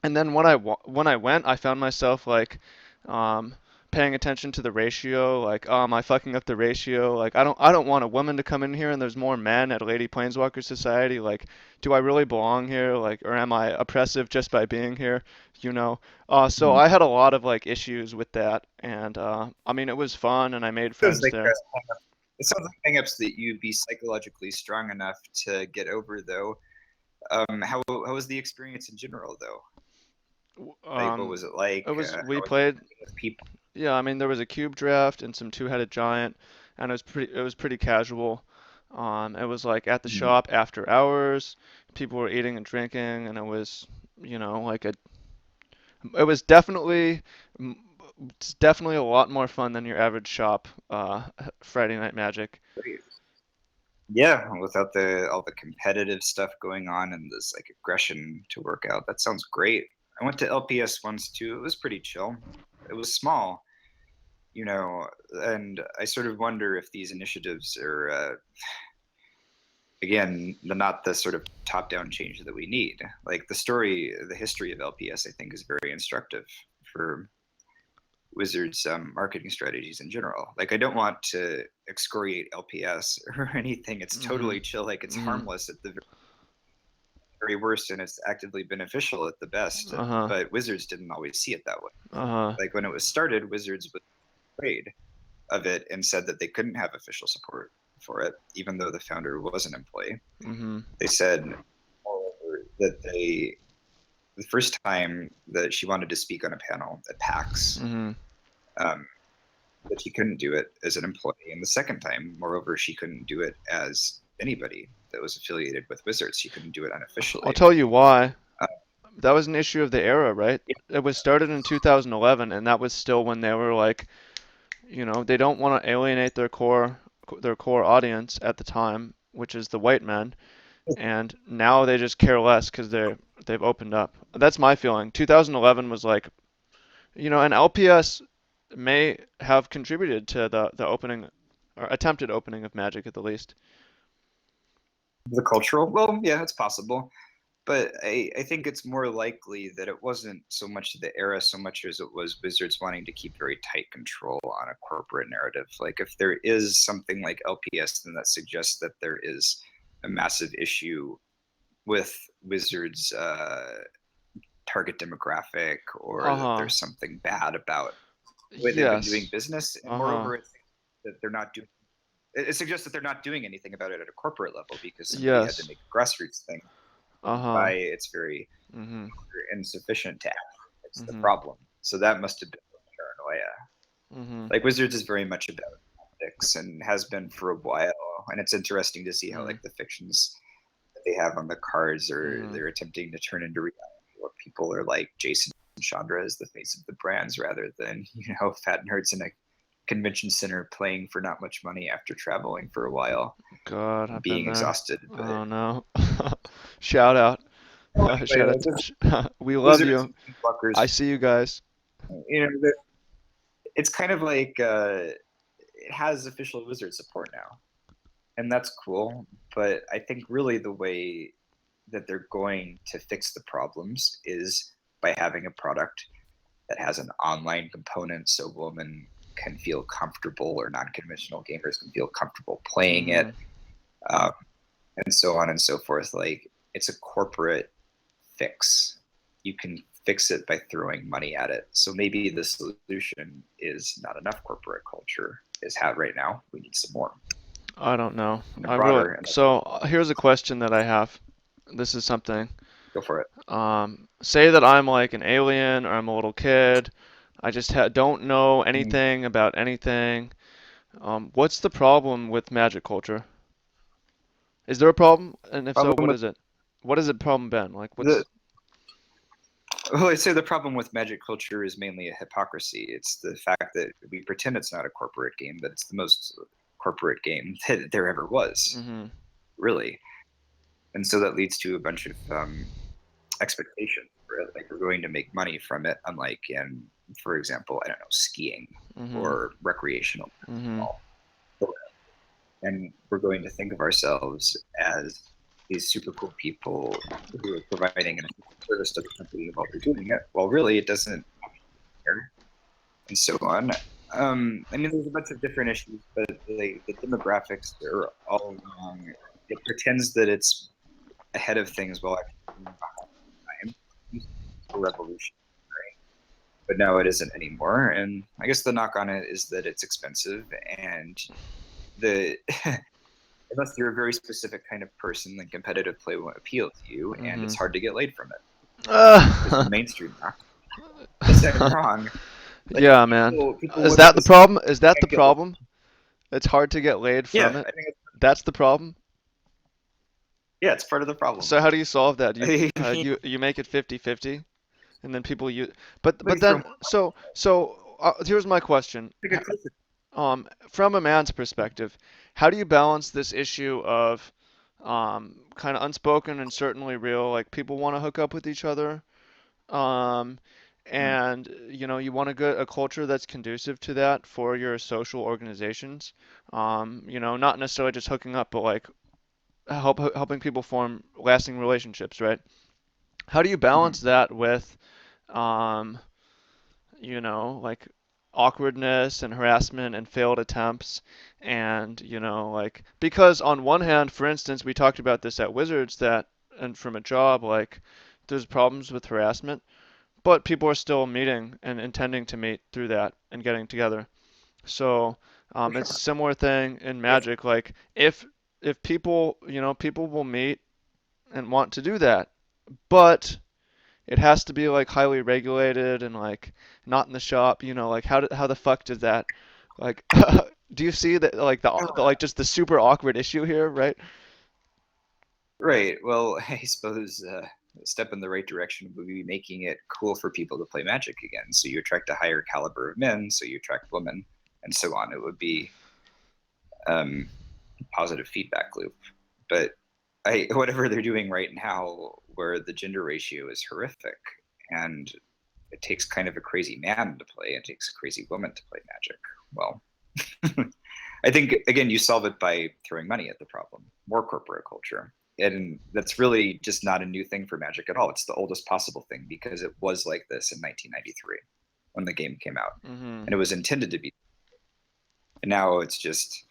And then when I went, I found myself like, um, paying attention to the ratio. Like, oh, am I fucking up the ratio? Like, I don't want a woman to come in here and there's more men at Lady Planeswalker Society. Like, do I really belong here? Like, or am I oppressive just by being here? You know. So I had a lot of like issues with that, and I mean, it was fun, and I made it was friends like there. it sounds like hangups that you'd be psychologically strong enough to get over, though. How was the experience in general, though? Like, what Um, was it like? we How was played. interacting with people? Yeah, I mean, there was a cube draft and some two-headed giant, and it was pretty casual. It was like at the Mhm. shop after hours. People were eating and drinking, and it was, like it was definitely It's definitely a lot more fun than your average shop Friday Night Magic. Great. Yeah, without the all the competitive stuff going on and this like aggression to work out. That sounds great. I went to LPS once too. It was pretty chill. It was small, and I sort of wonder if these initiatives are again not the sort of top-down change that we need. Like the history of LPS, I think, is very instructive for Wizards marketing strategies in general. Like I don't want to excoriate LPS or anything. It's Mhm. totally chill. Like it's Mhm. harmless at the very worst, and it's actively beneficial at the best. Uh-huh. But Wizards didn't always see it that way. Uh-huh. Like when it was started, Wizards was afraid of it and said that they couldn't have official support for it, even though the founder was an employee. Mhm. They said, moreover, that the first time that she wanted to speak on a panel at PAX, Mhm. um, that she couldn't do it as an employee. And the second time, moreover, she couldn't do it as anybody that was affiliated with Wizards. She couldn't do it I'll unofficially. tell you why. Uh, That was an issue of the era, right? yeah, It was started in 2011, and that was still when they were like, they don't want to alienate their core audience at the time, which is the white men, and now they just care less because they've opened up. That's my feeling. 2011 was like, and LPS may have contributed to the opening or attempted opening of Magic at the least. the cultural, well, yeah, it's possible. But I think it's more likely that it wasn't so much the era so much as it was Wizards wanting to keep very tight control on a corporate narrative. Like if there is something like LPS, then that suggests that there is a massive issue with Wizards' target demographic, or that Uh-huh. there's something bad about the way they've been doing Yes. business. And Uh-huh. moreover, that they're not doing. It suggests that they're not doing anything about it at a corporate level because somebody had to Yes. make a grassroots thing. Why Uh-huh. it's very Mhm. insufficient to fix the Mhm. problem. So that must have been paranoia. Mhm. Like Wizards is very much about tactics and has been for a while. And it's interesting to see how Mhm. like the fictions that they have on the cards are Mhm. they're attempting to turn into reality. What people are like Jason Chandra is the face of the brands rather than fat nerds in a convention center playing for not much money after traveling for a while God, and I've been being there. exhausted. But Oh no. Shout out. well, Shout anyway, out. We love Wizards you. and Planeswalkers, I see you guys. it's kind of like it has official Wizard support now, and that's cool. But I think really the way that they're going to fix the problems is by having a product that has an online component, so women can feel comfortable, or non-conventional gamers can feel comfortable playing it, Mhm. um, and so on and so forth. Like it's a corporate fix. You can fix it by throwing money at it. So maybe the solution is not enough corporate culture is how right now we need some more I don't know. in a I really. broader and So here's a question that I have. This is something. go for it. Say that I'm like an alien or I'm a little kid. I just don't know Mhm. anything about anything. What's the problem with magic culture? Is there a problem? And if so, Problem what with is it? What has the problem been? Like, the what's. well, I say the problem with magic culture is mainly a hypocrisy. It's the fact that we pretend it's not a corporate game, but it's the most corporate game that there ever was, Mhm. really. And so that leads to a bunch of expectation for it. Like we're going to make money from it, unlike in, for example, I don't know, skiing Mhm. or recreational Mhm. basketball. And we're going to think of ourselves as these super cool people who are providing an service to the company while they're doing it. Well, really, it doesn't matter, and so on. I mean, there's a bunch of different issues, but the demographics are all wrong. It pretends that it's ahead of things while actually being behind. It's a revolution, but now it isn't anymore. And I guess the knock on it is that it's expensive, and the unless you're a very specific kind of person, then competitive play won't appeal to you, and it's Mhm. hard to get laid from it because the Uh, mainstream market isn't wrong. Like yeah, man. people Is look at that the this and problem? Is that the can't get laid. problem? It's hard to get laid from Yeah, it. I think That's the problem. yeah, it's part of the problem. So how do you solve that? You I uh, mean, you you make it 50-50, and then people use. But they but throw then so here's my question. Like a closer. From a man's perspective, how do you balance this issue of kind of unspoken and certainly real, like people want to hook up with each other, um, Mm. and you want to get a culture that's conducive to that for your social organizations. Not necessarily just hooking up, but like helping people form lasting relationships, right? How do you Mhm. balance that with um, like awkwardness and harassment and failed attempts and, like because on one hand, for instance, we talked about this at Wizards that and from a job, like there's problems with harassment, but people are still meeting and intending to meet through that and getting together. So, For it's a sure. similar thing in If Magic. Like if people, people will meet and want to do that, but it has to be like highly regulated and like not in the shop, like how the fuck does that like do you see that like the like just the super awkward issue here, right? Right. Well, I suppose a step in the right direction would be making it cool for people to play Magic again. So you attract a higher caliber of men, so you attract women, and so on. It would be um, a positive feedback loop. But whatever they're doing right now, where the gender ratio is horrific, and it takes kind of a crazy man to play, it takes a crazy woman to play Magic. Well, I think again you solve it by throwing money at the problem, more corporate culture, and that's really just not a new thing for Magic at all. It's the oldest possible thing because it was like this in 1993 when the game came out, Mm-hmm. and it was intended to be. And now it's just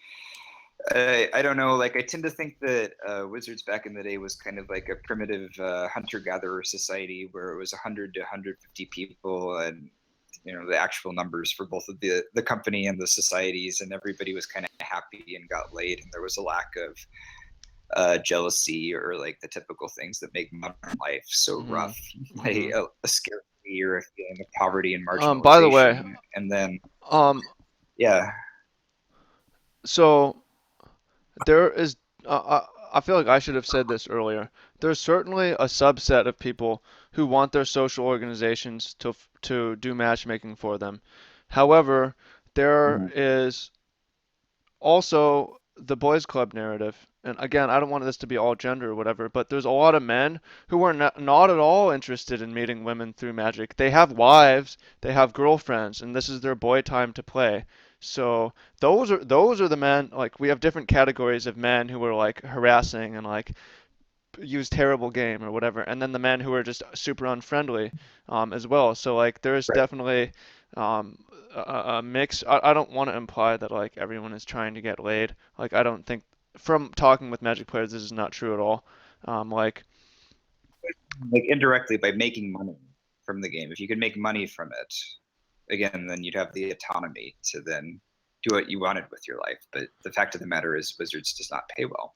I don't know. Like I tend to think that Wizards back in the day was kind of like a primitive hunter-gatherer society where it was 100 to 150 people, and the actual numbers for both of the company and the societies, and everybody was kind of happy and got laid, and there was a lack of jealousy or like the typical things that make modern life so Mm-hmm. rough, like Mm-hmm. a scarcity or a feeling of poverty and By the way, marginalization, and then um yeah, so there is I feel like I should have said this earlier. There's certainly a subset of people who want their social organizations to do matchmaking for them. However, there mm-hmm. is also the boys club narrative. And again, I don't want this to be all gender or whatever, but there's a lot of men who are not at all interested in meeting women through Magic. They have wives, they have girlfriends, and this is their boy time to play. So those are the men, like we have different categories of men who are like harassing and like use terrible game or whatever, and then the men who are just super unfriendly as well. So like there is Right. definitely a mix. I don't want to imply that like everyone is trying to get laid. Like I don't think from talking with Magic players this is not true at all. Like Like indirectly by making money from the game. If you could make money from it, again, then you'd have the autonomy to then do what you wanted with your life. But the fact of the matter is, Wizards does not pay well.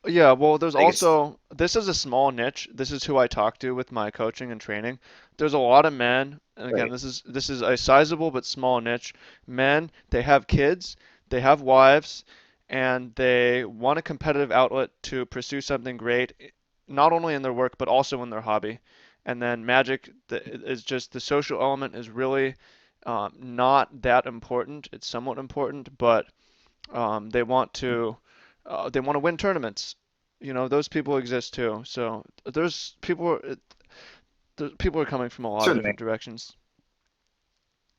yeah, well, there's Like it's also this is a small niche. This is who I talk to with my coaching and training. There's a lot of men, and again, right, this is a sizable but small niche. Men, they have kids, they have wives, and they want a competitive outlet to pursue something great, not only in their work but also in their hobby. And then Magic is just the social element is really not that important. It's somewhat important, but they want to win tournaments. Those people exist too. So there's people are coming from a lot of certainly different directions.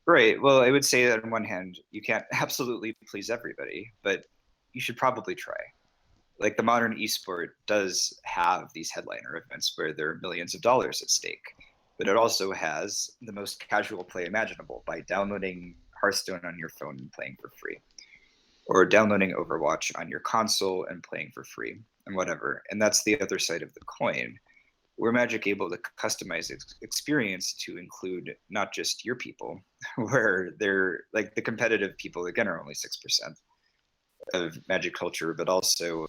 right. Well, I would say that on one hand, you can't absolutely please everybody, but you should probably try. Like the modern esport does have these headliner events where there are millions of dollars at stake, but it also has the most casual play imaginable by downloading Hearthstone on your phone and playing for free, or downloading Overwatch on your console and playing for free, and whatever. And that's the other side of the coin. Where Magic able to customize its experience to include not just your people, where they're like the competitive people again are only 6% of Magic culture, but also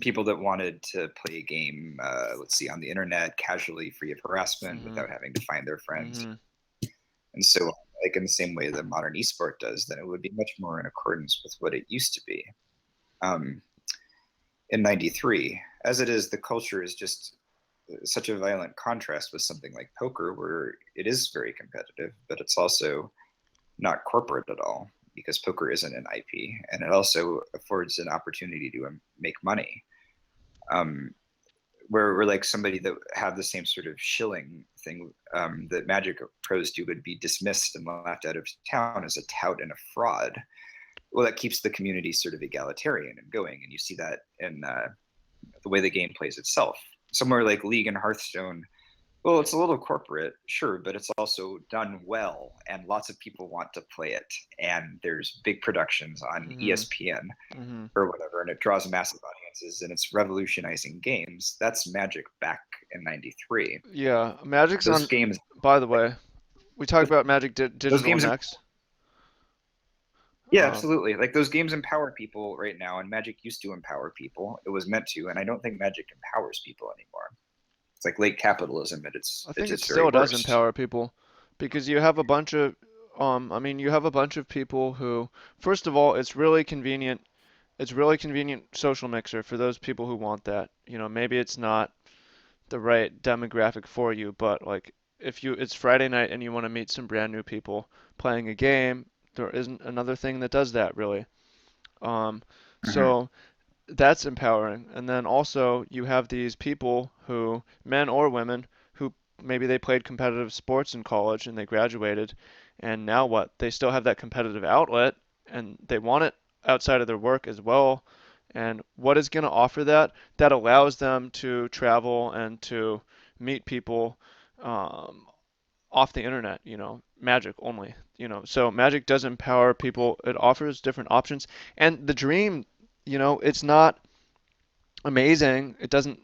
people that wanted to play a game, let's see, on the internet casually, free of harassment, Mhm. without having to find their friends, Mhm. and so on. Like in the same way that modern esport does, then it would be much more in accordance with what it used to be um, in '93. As it is, the culture is just such a violent contrast with something like poker, where it is very competitive, but it's also not corporate at all, because poker isn't an IP, and it also affords an opportunity to make money. Um, where like somebody that had the same sort of shilling thing that Magic pros do would be dismissed and laughed out of town as a tout and a fraud. Well, that keeps the community sort of egalitarian and going, and you see that in the way the game plays itself. Somewhere like League and Hearthstone, well, it's a little corporate, sure, but it's also done well, and lots of people want to play it. And there's big productions on Mm-hmm. ESPN Mm-hmm. or whatever, and it draws massive audiences, and it's revolutionizing games. That's Magic back in '93. Yeah, Magic's Those on. games, By the way, we talk those, about Magic those Digital games, next. yeah, Um, absolutely. Like those games empower people right now, and Magic used to empower people. It was meant to, and I don't think Magic empowers people anymore. It's like late capitalism at I at think it its very still does worst. empower people because you have a bunch of I mean, you have a bunch of people who, first of all, it's really convenient. It's really convenient social mixer for those people who want that. You know, maybe it's not the right demographic for you, but like if you it's Friday night and you want to meet some brand new people playing a game, there isn't another thing that does that really. Um, Mm-hmm. so that's empowering. And then also you have these people who, men or women, who maybe they played competitive sports in college and they graduated, and now what? They still have that competitive outlet and they want it outside of their work as well. And what is going to offer that? That allows them to travel and to meet people um, off the internet, Magic only, So Magic does empower people. It offers different options. And the dream, it's not amazing. It doesn't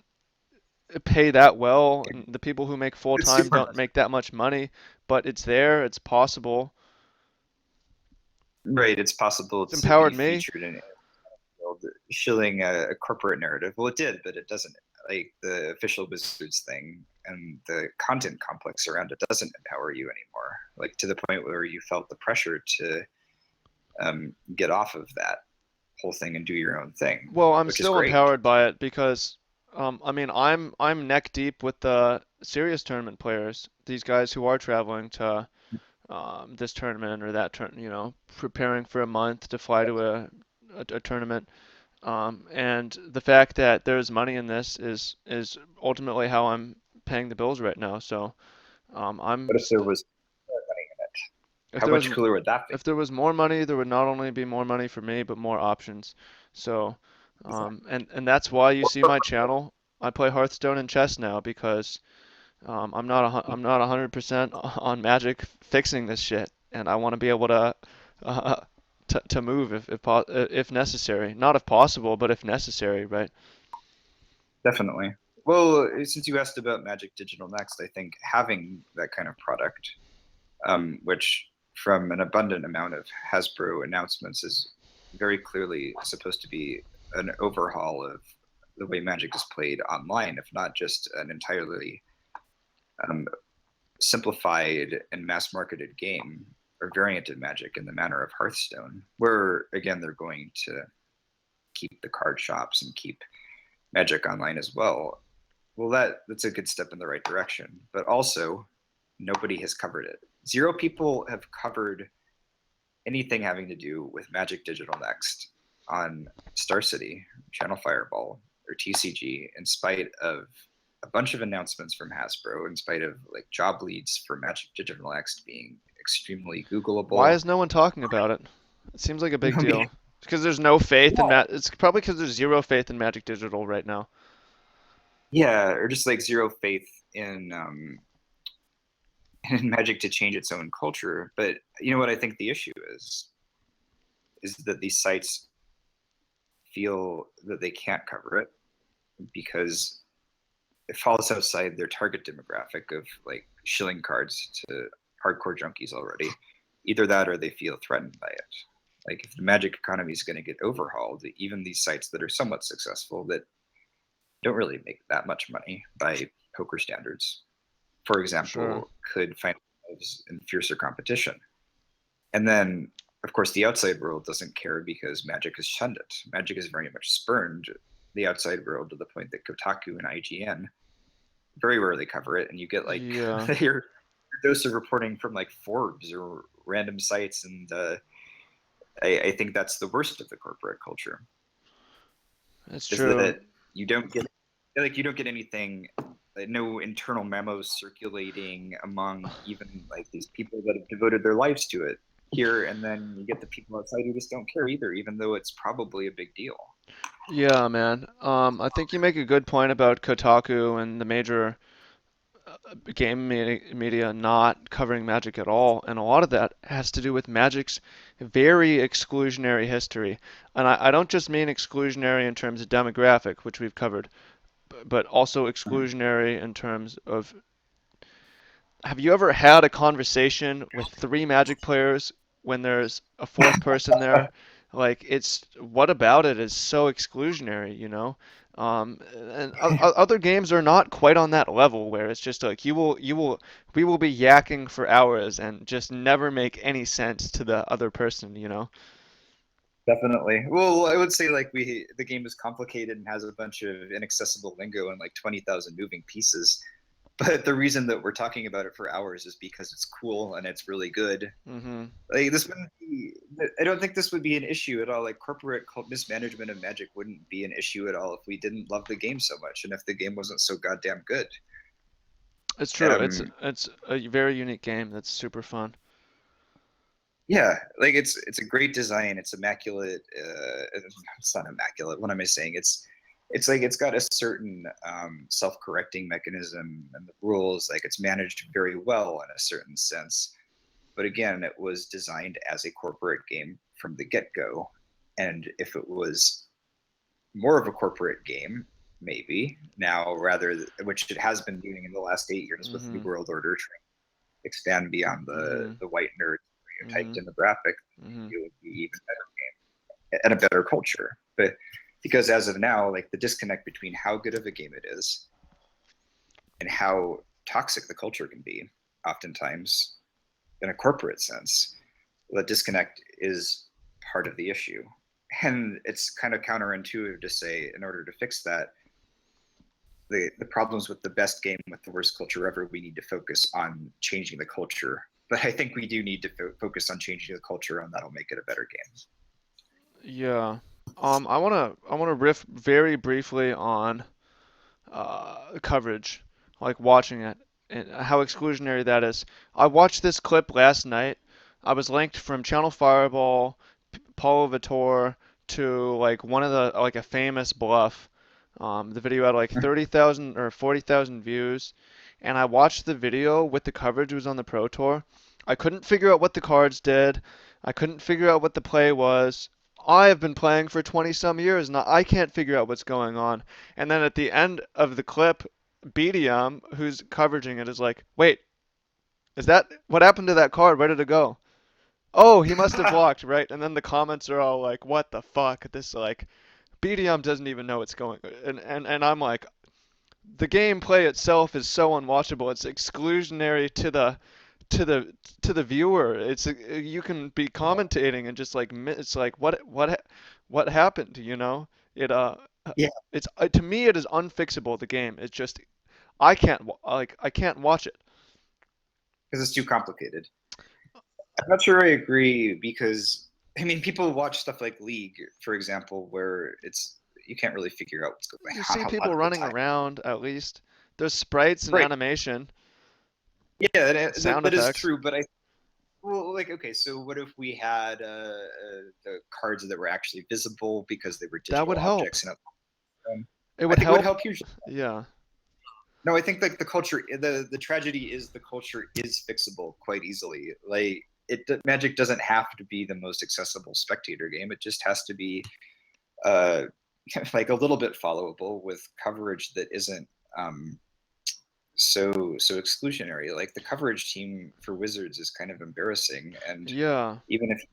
pay that well, and the people who make full It's time super don't impressive. make that much money, but it's there, it's possible. Right, it's possible It's to be empowered me. featured in shilling a corporate narrative. Well, it did, but it doesn't. Like the official Wizards thing and the content complex around it doesn't empower you anymore. Like to the point where you felt the pressure to get off of that whole thing and do your own thing, Well, I'm which is still great. empowered by it because I mean, I'm neck deep with the serious tournament players. These guys who are traveling to this tournament or that preparing for a month to fly to a tournament. And the fact that there's money in this is ultimately how I'm paying the bills right now. So I'm But if there st was money in it, if how there was much cooler would that be? if there was more money, there would not only be more money for me, but more options. So and that's why you see my channel. I play Hearthstone and chess now because I'm not 100% on Magic fixing this shit, and I want to be able uh, to move if necessary. Not if possible, but if necessary, right? Definitely. Well, since you asked about Magic Digital Next, I think having that kind of product, which from an abundant amount of Hasbro announcements is very clearly supposed to be an overhaul of the way Magic is played online, if not just an entirely um, simplified and mass marketed game or variant of Magic in the manner of Hearthstone, where again they're going to keep the card shops and keep Magic online as well. Well, that's a good step in the right direction, but also nobody has covered it. Zero people have covered anything having to do with Magic Digital Next on Star City, Channel Fireball, or TCG, in spite of a bunch of announcements from Hasbro, in spite of like job leads for Magic Digital Next being extremely Why Googleable. is no one talking about it? It seems like a big Because, deal. Because there's no faith in yeah, It's probably because there's zero faith in Magic Digital right now. yeah, or just like zero faith in in Magic to change its own culture. But you know what I think the issue is that these sites feel that they can't cover it because it falls outside their target demographic of like shilling cards to hardcore junkies already. Either that or they feel threatened by it. Like if the Magic economy is going to get overhauled, even these sites that are somewhat successful that don't really make that much money by poker standards, for Sure. example, could find themselves in fiercer competition. And then, of course, the outside world doesn't care because Magic has shunned it. Magic has very much spurned the outside world to the point that Kotaku and IGN very rarely cover it, and you get like Yeah, your dose of reporting from like Forbes or random sites, and I think that's the worst of the corporate culture it's is true. that you don't get like you don't get anything, no internal memos circulating among even like these people that have devoted their lives to it here, and then you get the people outside who just don't care either, even though it's probably a big deal. Yeah, man. I think you make a good point about Kotaku and the major media not covering Magic at all, and a lot of that has to do with Magic's very exclusionary history. And I don't just mean exclusionary in terms of demographic, which we've covered, but also exclusionary in terms of have you ever had a conversation with three Magic players when there's a fourth person there? Like, it's what about it is so exclusionary, you know? And other games are not quite on that level where it's just like we will be yakking for hours and just never make any sense to the other person, you know? Definitely. Well, I would say like the game is complicated and has a bunch of inaccessible lingo and like 20,000 moving pieces. But the reason that we're talking about it for hours is because it's cool and it's really good. Hmm. Like this wouldn't be, I don't think this would be an issue at all. Like corporate mismanagement of Magic wouldn't be an issue at all if we didn't love the game so much and if the game wasn't so goddamn good. It's true. Um, It's a very unique game that's super fun. yeah, like it's a great design. It's immaculate. It's not immaculate. What am I saying? It's like it's got a certain self-correcting mechanism and the rules. Like it's managed very well in a certain sense. But again, it was designed as a corporate game from the get-go. And if it was more of a corporate game, maybe now which it has been doing in the last 8 years with New Hmm. World Order, trying to expand beyond Hmm. the white nerd stereotype Hmm. demographic, Hmm. it would be even better and a better culture. But because as of now, like the disconnect between how good of a game it is and how toxic the culture can be, oftentimes in a corporate sense, the disconnect is part of the issue. And it's kind of counterintuitive to say, in order to fix that, the problems with the best game with the worst culture ever, we need to focus on changing the culture. But I think we do need to focus on changing the culture, and that'll make it a better game. Yeah. I wanna riff very briefly on coverage, like watching it and how exclusionary that is. I watched this clip last night. I was linked from Channel Fireball, Paulo Vitor to like one of the like a famous bluff. The video had like 30,000 or 40,000 views, and I watched the video with the coverage. It was on the Pro Tour. I couldn't figure out what the cards did. I couldn't figure out what the play was. I have been playing for 20 some years and I can't figure out what's going on. And then at the end of the clip, BDM, who's covering it, is like, "Wait, is that what happened to that card? Where did it go? Oh, he must have blocked, right?" And then the comments are all like, "What the fuck?" This like BDM doesn't even know what's going, and I'm like, the gameplay itself is so unwatchable. It's exclusionary to the to the viewer. It's you can be commentating and just like it's like what happened, you know? It Yeah, it's to me it is unfixable the game. It's just I can't watch it. because it's too complicated. I'm not sure I agree because I mean people watch stuff like League, for example, where it's you can't really figure out what's going You see on a lot people of the running time. around at least. There's sprites and Right. animation, Yeah, sound that is effects. true, but I well, like okay, so what if we had the cards that were actually visible because they were That would digital help. objects, and It I would think it would help. help hugely. Yeah. No, I think like the culture, the tragedy is the culture is fixable quite easily. Like Magic doesn't have to be the most accessible spectator game. It just has to be uh, like a little bit followable with coverage that isn't so exclusionary. Like the coverage team for Wizards is kind of embarrassing, and Yeah. even if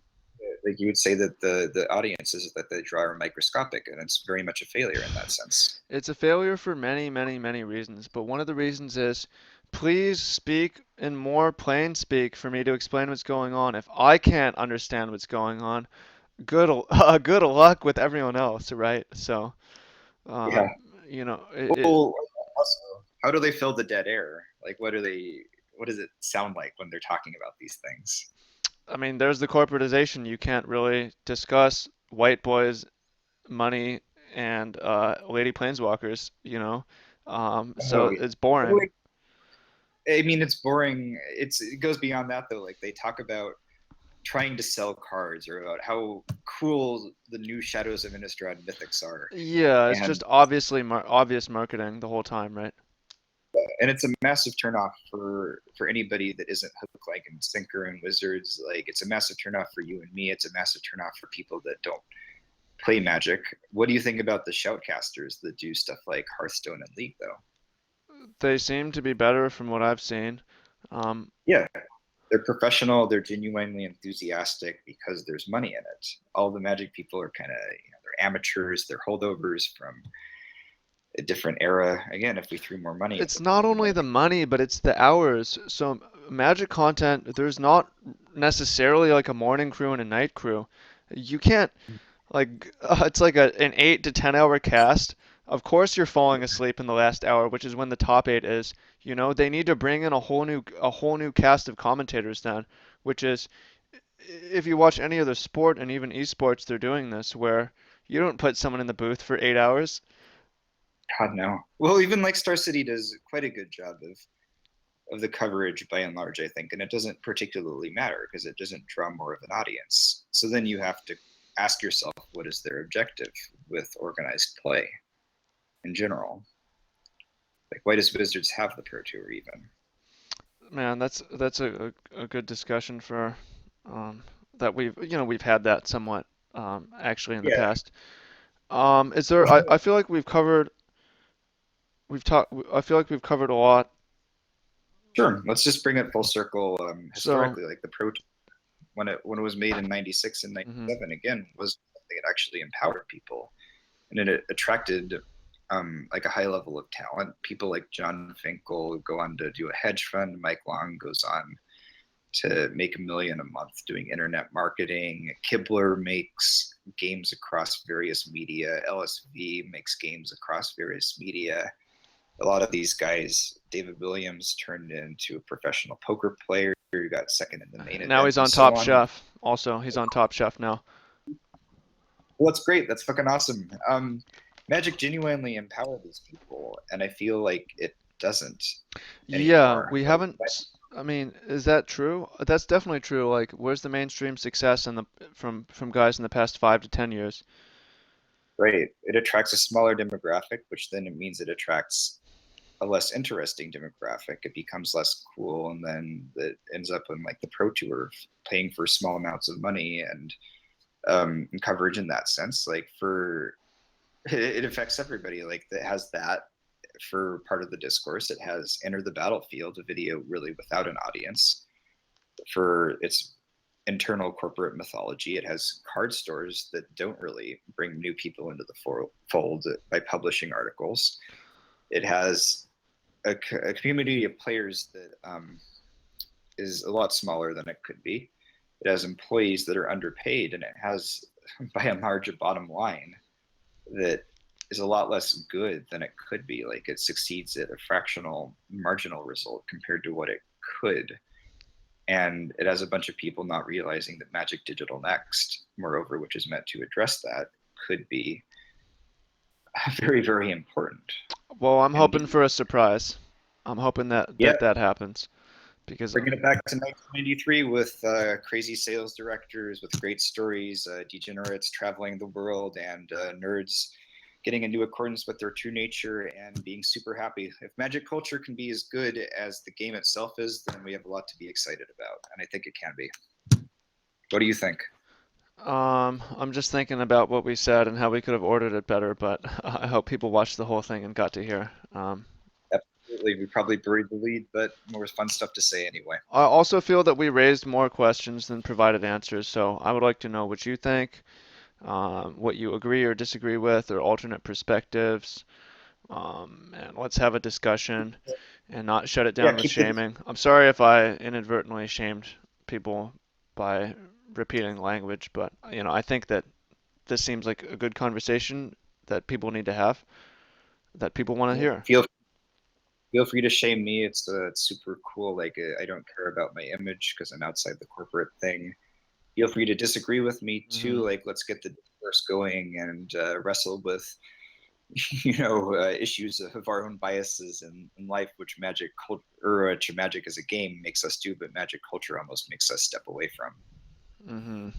like you would say that the audiences that they draw are microscopic, and it's very much a failure in that sense. It's a failure for many, many, many reasons, but one of the reasons is please speak in more plain speak for me to explain what's going on. If I can't understand what's going on, good luck with everyone else, right? So, Yeah. um, you know, Well, also, how do they fill the dead air? Like, what does it sound like when they're talking about these things? I mean, there's the corporatization. You can't really discuss white boys, money, and lady planeswalkers, you know. So Oh, it's yeah. boring. I mean, it's boring. It goes beyond that though. Like they talk about trying to sell cards or about how cool the new Shadows of Innistrad mythics are, Yeah, it's and just obvious marketing the whole time, right? it's a massive turnoff for anybody that isn't hook, like, and sinker and wizards. Like it's a massive turnoff for you and me. It's a massive turnoff for people that don't play Magic. What do you think about the shoutcasters that do stuff like Hearthstone and League though? They seem to be better from what I've seen. Um, Yeah, they're professional. They're genuinely enthusiastic because there's money in it. All the Magic people are kind of, they're amateurs. They're holdovers from a different era. Again, if we threw more money at it's them, not maybe only more the people. money, but it's the hours. So Magic content, there's not necessarily like a morning crew and a night crew. You can't like it's like an 8 to 10 hour cast. Of course you're falling asleep in the last hour, which is when the top eight is. You know, they need to bring in a whole new cast of commentators then, which is if you watch any other sport and even esports, they're doing this where you don't put someone in the booth for 8 hours. God no. Well, even like Star City does quite a good job of the coverage by and large, I think, and it doesn't particularly matter because it doesn't draw more of an audience. So then you have to ask yourself, what is their objective with organized play in general? Like, why does Wizards have the Pro Tour even? Man, that's a good discussion for um, that we've had that somewhat actually in the Yeah, past. Is there? I well, feel like we've talked. I feel like we've covered a lot. sure. Let's just bring it full circle. So, Historically, like the Pro Tour, when it was made in '96 and mhm. '97, again, was something that actually empowered people, and it attracted like a high level of talent. People like John Finkel go on to do a hedge fund. Mike Long goes on to make $1 million a month doing internet marketing. Kibler makes games across various media. LSV makes games across various media. A lot of these guys, David Williams turned into a professional poker player who got second in the main Now event, he's and on so Top on. Chef. Also, he's on Top Chef now. Well, that's great. That's fucking awesome. Magic genuinely empowered these people, and I feel like it doesn't Yeah, anymore. we Like, haven't. I mean, is that true? That's definitely true. Like, where's the mainstream success in the from guys in the past 5 to 10 years? right, it attracts a smaller demographic, which then it means it attracts a less interesting demographic. It becomes less cool, and then it ends up in like the Pro Tour, paying for small amounts of money and coverage in that sense. Like for it affects everybody. Like that has that for part of the discourse. It has Enter the Battlefield, a video really without an audience for its internal corporate mythology. It has card stores that don't really bring new people into the fold by publishing articles. It has a community of players that is a lot smaller than it could be. It has employees that are underpaid, and it has, by and large, a bottom line that is a lot less good than it could be. Like it succeeds at a fractional marginal result compared to what it could. And it has a bunch of people not realizing that Magic Digital Next, moreover, which is meant to address that, could be very, very important. Well, I'm And hoping for a surprise. I'm hoping that yeah, that happens because bringing it back to 1993 with crazy sales directors with great stories, degenerates traveling the world, and nerds getting into accordance with their true nature and being super happy. If Magic culture can be as good as the game itself is, then we have a lot to be excited about, and I think it can be. What do you think? I'm just thinking about what we said and how we could have ordered it better, but I hope people watched the whole thing and got to hear. Absolutely, we probably buried the lead, but more fun stuff to say anyway. I also feel that we raised more questions than provided answers, so I would like to know what you think, what you agree or disagree with, or alternate perspectives. And let's have a discussion and not shut it Yeah, down with keep the shaming. I'm sorry if I inadvertently shamed people by repeating language, but I think that this seems like a good conversation that people need to have, that people want to hear. feel feel free to shame me. It's super cool. Like I don't care about my image because I'm outside the corporate thing. Feel free to disagree with me too. Hmm. Like let's get the discourse going and wrestle with issues of our own biases in life, which magic as a game makes us do, but magic culture almost makes us step away from. Hmm.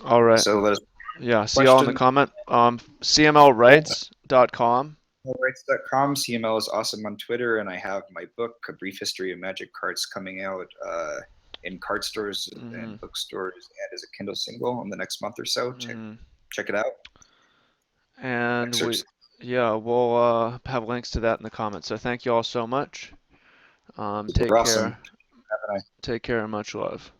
All right. So let us Yeah, see y'all in the question comment. yeah, CMLrights.com. rights.com. CML is awesome on Twitter, and I have my book, A Brief History of Magic Cards, coming out in card stores Hmm. and bookstores and as a Kindle single in the next month or so. Hmm. Check it out. And Excerpts. yeah, we'll have links to that in the comments. So thank you all so much. Take Super awesome. care. Have a nice Take care and much love.